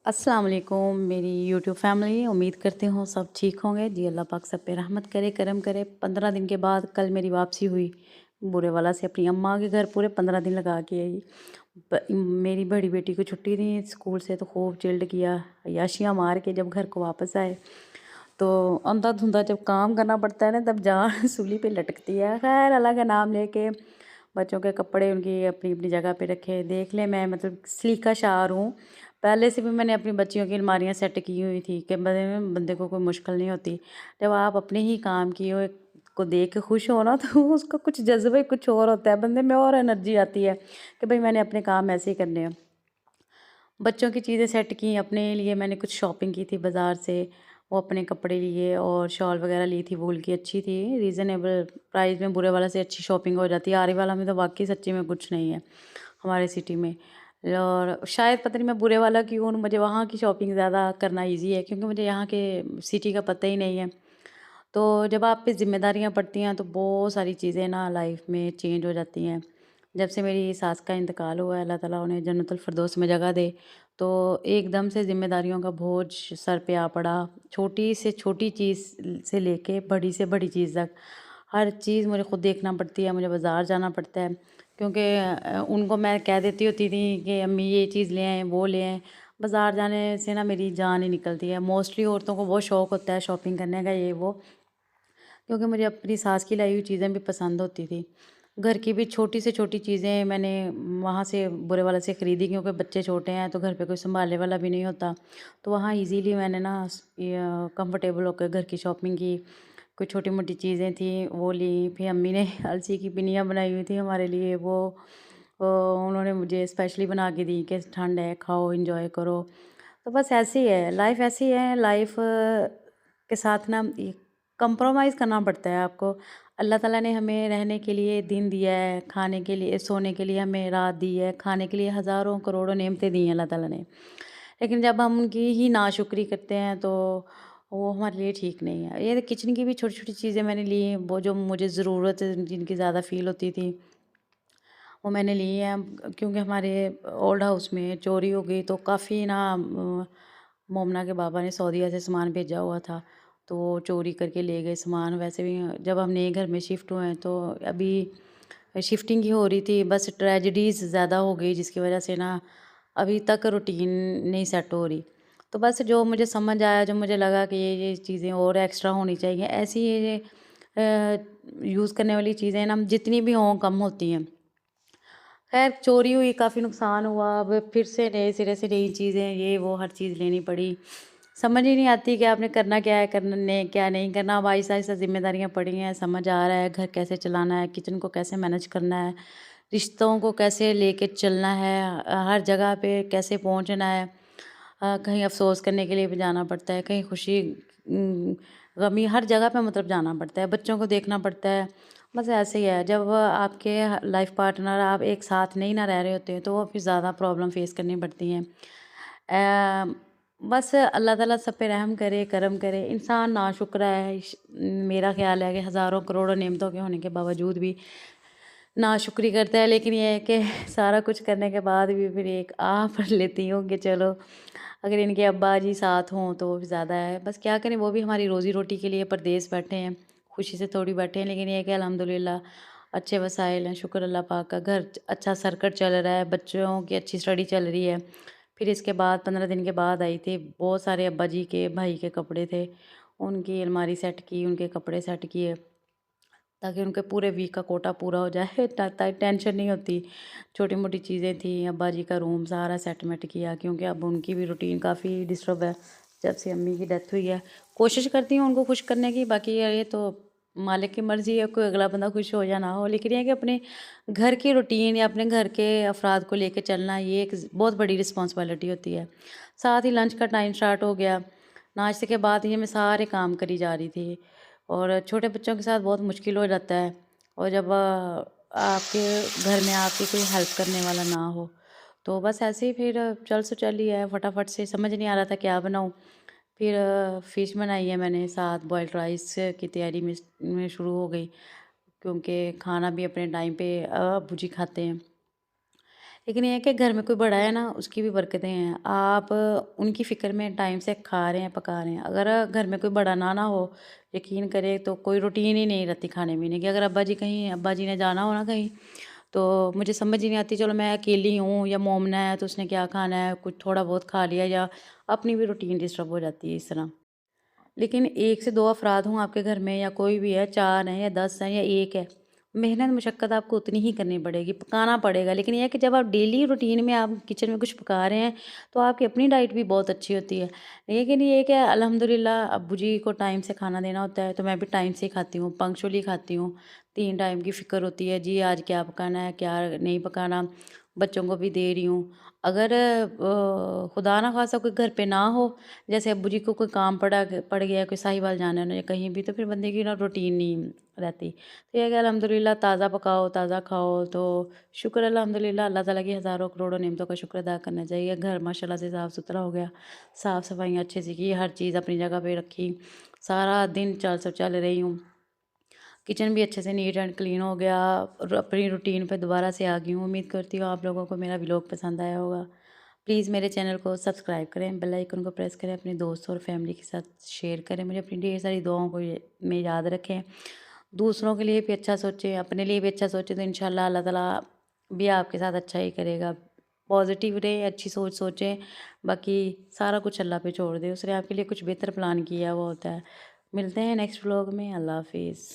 अस्सलाम वालेकुम मेरी यूट्यूब फैमिली। उम्मीद करती हूँ सब ठीक होंगे। जी अल्लाह पाक सब पे रहमत करे, करम करे। 15 दिन के बाद कल मेरी वापसी हुई बुरे वाला से अपनी अम्मा के घर। पूरे 15 दिन लगा के आई। मेरी बड़ी बेटी को छुट्टी थी स्कूल से, तो खूब चिल्ड किया, याशियाँ मार के जब घर को वापस आए तो अंधा धुंधा जब काम करना पड़ता है ना, तब जान सूली पे लटकती है। खैर अल्लाह का नाम लेके बच्चों के कपड़े उनकी अपनी अपनी जगह पे रखे। देख ले, मैं मतलब सलीका शार हूँ। पहले से भी मैंने अपनी बच्चियों की अलमारियाँ सेट की हुई थी कि बंदे को कोई मुश्किल नहीं होती। जब आप अपने ही काम की को देख के खुश हो ना, तो उसका कुछ जज्बा ही कुछ और होता है, बंदे में और एनर्जी आती है कि भाई मैंने अपने काम ऐसे ही करने हैं। बच्चों की चीज़ें सेट की, अपने लिए मैंने कुछ शॉपिंग की थी बाज़ार से। वो अपने कपड़े लिए और शॉल वगैरह ली थी, वूल की अच्छी थी, रीज़नेबल प्राइस में बुरे वाला से अच्छी शॉपिंग हो जाती है। आरी वाला में तो वाक़ई सच्ची में कुछ नहीं है हमारे सिटी में। और शायद पता नहीं मैं बुरे वाला क्यों हूँ, मुझे वहाँ की शॉपिंग ज़्यादा करना ईज़ी है क्योंकि मुझे यहाँ के सिटी का पता ही नहीं है। तो जब आप पे ज़िम्मेदारियाँ पड़ती हैं तो बहुत सारी चीज़ें ना लाइफ में चेंज हो जाती हैं। जब से मेरी सास का इंतकाल हुआ है, अल्लाह ताला उन्हें जन्नतुल फ़िरदौस में जगह दे, तो एकदम से ज़िम्मेदारियों का बोझ सर पे आ पड़ा। छोटी से छोटी चीज़ से लेके बड़ी से बड़ी चीज़ तक, हर चीज़ मुझे खुद देखना पड़ती है। मुझे बाज़ार जाना पड़ता है क्योंकि उनको मैं कह देती होती थी कि अम्मी ये चीज़ ले आएँ, वो ले आएँ। बाज़ार जाने से ना मेरी जान ही निकलती है। मोस्टली औरतों को बहुत शौक होता है शॉपिंग करने का, ये वो। क्योंकि मुझे अपनी सास की लाई हुई चीज़ें भी पसंद होती थी। घर की भी छोटी से छोटी चीज़ें मैंने वहाँ से बुरे वाले से ख़रीदी क्योंकि बच्चे छोटे हैं तो घर पे कोई सँभालने वाला भी नहीं होता। तो वहाँ ईज़िली मैंने ना कंफर्टेबल होकर घर की शॉपिंग की। कोई छोटी-मोटी चीज़ें थी वो ली, फिर अम्मी ने अलसी की पिनिया बनाई हुई थी हमारे लिए, वो उन्होंने मुझे स्पेशली बना के दी कि ठंड है, खाओ, एन्जॉय करो। तो बस ऐसे ही है, लाइफ़ ऐसी है। लाइफ़ के साथ ना ये कंप्रोमाइज़ करना पड़ता है आपको। अल्लाह ताला ने हमें रहने के लिए दिन दिया है, खाने के लिए, सोने के लिए हमें रात दी है, खाने के लिए हज़ारों करोड़ों नेमतें दी हैं अल्लाह ताला ने। लेकिन जब हम उनकी ही नाशुक्री करते हैं तो वो हमारे लिए ठीक नहीं है। ये किचन की भी छोटी-छोटी चीज़ें मैंने ली हैं, वो जो मुझे ज़रूरत जिनकी ज़्यादा फ़ील होती थी, वो मैंने ली हैं। क्योंकि हमारे ओल्ड हाउस में चोरी हो गई तो काफ़ी ना मोमना के बाबा ने सऊदीया से सामान भेजा हुआ था, तो वो चोरी करके ले गए सामान। वैसे भी जब हम नए घर में शिफ्ट हुए हैं तो अभी शिफ्टिंग ही हो रही थी, बस ट्रेजेडीज़ ज़्यादा हो गई जिसकी वजह से ना अभी तक रूटीन नहीं सेट हो रही। तो बस जो मुझे समझ आया, जो मुझे लगा कि ये चीज़ें और एक्स्ट्रा होनी चाहिए, ऐसी ये यूज़ करने वाली चीज़ें ना जितनी भी हों कम होती हैं। खैर चोरी हुई, काफ़ी नुकसान हुआ, अब फिर से नए सिरे से नई चीज़ें, ये वो हर चीज़ लेनी पड़ी। समझ ही नहीं आती कि आपने करना क्या है, करने क्या नहीं करना। अब आहिस्ता-आहिस्ता ज़िम्मेदारियाँ पड़ी हैं, समझ आ रहा है घर कैसे चलाना है, किचन को कैसे मैनेज करना है, रिश्तों को कैसे लेके चलना है, हर जगह पे कैसे पहुँचना है। कहीं अफ़सोस करने के लिए भी जाना पड़ता है, कहीं खुशी गमी, हर जगह पे मतलब जाना पड़ता है, बच्चों को देखना पड़ता है। बस ऐसे ही है, जब आपके लाइफ़ पार्टनर आप एक साथ नहीं ना रह रहे होते हैं, तो फिर ज़्यादा प्रॉब्लम फ़ेस करनी पड़ती हैं। बस अल्लाह ताला सब पे रहम करे, करम करे। इंसान नाशुक्र है। मेरा ख़्याल है कि हज़ारों करोड़ों नेमतों के होने के बावजूद भी नाशुक्री करता है। लेकिन ये है कि सारा कुछ करने के बाद भी फिर एक आह भर लेती हूँ कि चलो, अगर इनके अब्बा जी साथ हों तो वो भी ज़्यादा है। बस क्या करें, वो भी हमारी रोज़ी-रोटी के लिए परदेस बैठे हैं, खुशी से थोड़ी बैठे हैं। लेकिन ये है कि अल्हम्दुलिल्लाह अच्छे वसाइल हैं, शुक्र अल्लाह पाक का। घर अच्छा सर्कट चल रहा है, बच्चों की अच्छी स्टडी चल रही है। फिर इसके बाद 15 दिन के बाद आई थी, बहुत सारे अब्बा जी के, भाई के कपड़े थे, उनकी अलमारी सेट की, उनके कपड़े सेट किए। ताकि उनके पूरे वीक का कोटा पूरा हो जाए टेंशन नहीं होती। छोटी-मोटी चीज़ें थी, अब्बा जी का रूम सारा सेटमेंट किया क्योंकि अब उनकी भी रूटीन काफ़ी डिस्टर्ब है, जब से अम्मी की डेथ हुई है। कोशिश करती हूँ उनको खुश करने की, बाकी ये तो मालिक की मर्ज़ी है, कोई अगला बंदा खुश हो या ना हो। लेकिन ये है कि अपने घर की रूटीन या अपने घर के अफ़राद को लेके चलना, ये एक बहुत बड़ी रिस्पॉन्सिबिलिटी होती है। साथ ही लंच का टाइम स्टार्ट हो गया, नाश्ते के बाद ये मैं सारे काम करी जा रही थी। और छोटे बच्चों के साथ बहुत मुश्किल हो जाता है। और जब आपके घर में आपकी कोई हेल्प करने वाला ना हो, तो बस ऐसे ही फिर चल से चल ही है, फटाफट से समझ नहीं आ रहा था क्या बनाऊँ। फिर फ़िश बनाई है मैंने, साथ बॉइल्ड राइस की तैयारी में शुरू हो गई क्योंकि खाना भी अपने टाइम पे अब्बू जी खाते हैं। लेकिन ये है कि घर में कोई बड़ा है ना, उसकी भी बरकतें हैं। आप उनकी फ़िक्र में टाइम से खा रहे हैं, पका रहे हैं। अगर घर में कोई बड़ा ना हो, यकीन करें तो कोई रूटीन ही नहीं रहती खाने-पीने की। अगर अब्बा जी ने जाना हो ना कहीं, तो मुझे समझ ही नहीं आती, चलो मैं अकेली हूँ या मोमना है तो उसने क्या खाना है, कुछ थोड़ा बहुत खा लिया, या अपनी भी रूटीन डिस्टर्ब हो जाती है इस तरह। लेकिन 1 से 2 अफ़राद हों आपके घर में, या कोई भी है, 4 हैं या 10 हैं या 1 है, मेहनत मशक्क़त आपको उतनी ही करनी पड़ेगी, पकाना पड़ेगा। लेकिन ये है कि जब आप डेली रूटीन में आप किचन में कुछ पका रहे हैं, तो आपकी अपनी डाइट भी बहुत अच्छी होती है। लेकिन ये है कि अल्हम्दुलिल्लाह अब्बू जी को टाइम से खाना देना होता है, तो मैं भी टाइम से ही खाती हूँ, पंक्चुअली खाती हूँ। 3 टाइम की फ़िक्र होती है, जी आज क्या पकाना है, क्या नहीं पकाना, बच्चों को भी दे रही हूँ। अगर खुदा ना ख़ास्ता कोई घर पे ना हो, जैसे अब्बू जी को कोई काम पड़ गया, कोई साहिवाल जाना है उन्हें या कहीं भी, तो फिर बंदे की ना रूटीन नहीं रहती। तो ये है कि अल्हम्दुलिल्लाह ताज़ा पकाओ, ताज़ा खाओ, तो शुक्र अल्हम्दुलिल्लाह, अल्लाह ताला की हज़ारों करोड़ों नेमतों का शुक्र अदा करना चाहिए। घर माशाल्लाह से साफ़-सुथरा हो गया, साफ़-सफ़ाइयाँ अच्छे से की, हर चीज़ अपनी जगह पे रखी। सारा दिन चल रही हूँ। किचन भी अच्छे से नीट एंड क्लीन हो गया और अपनी रूटीन पे दोबारा से आ गई हूँ। उम्मीद करती हूँ आप लोगों को मेरा व्लॉग पसंद आया होगा। प्लीज़ मेरे चैनल को सब्सक्राइब करें, बेल आइकन को प्रेस करें, अपने दोस्तों और फैमिली के साथ शेयर करें। मुझे अपनी ढेर सारी दुआओं को में याद रखें। दूसरों के लिए भी अच्छा सोचें, अपने लिए भी अच्छा सोचें, तो इंशाल्लाह अल्लाह ताला भी आपके साथ अच्छा ही करेगा। पॉजिटिव रहें, अच्छी सोच सोचें, बाकी सारा कुछ अल्लाह पे छोड़ दें। उसने आपके लिए कुछ बेहतर प्लान किया हुआ होता है। मिलते हैं नेक्स्ट व्लॉग में। अल्लाह हाफ़िज़।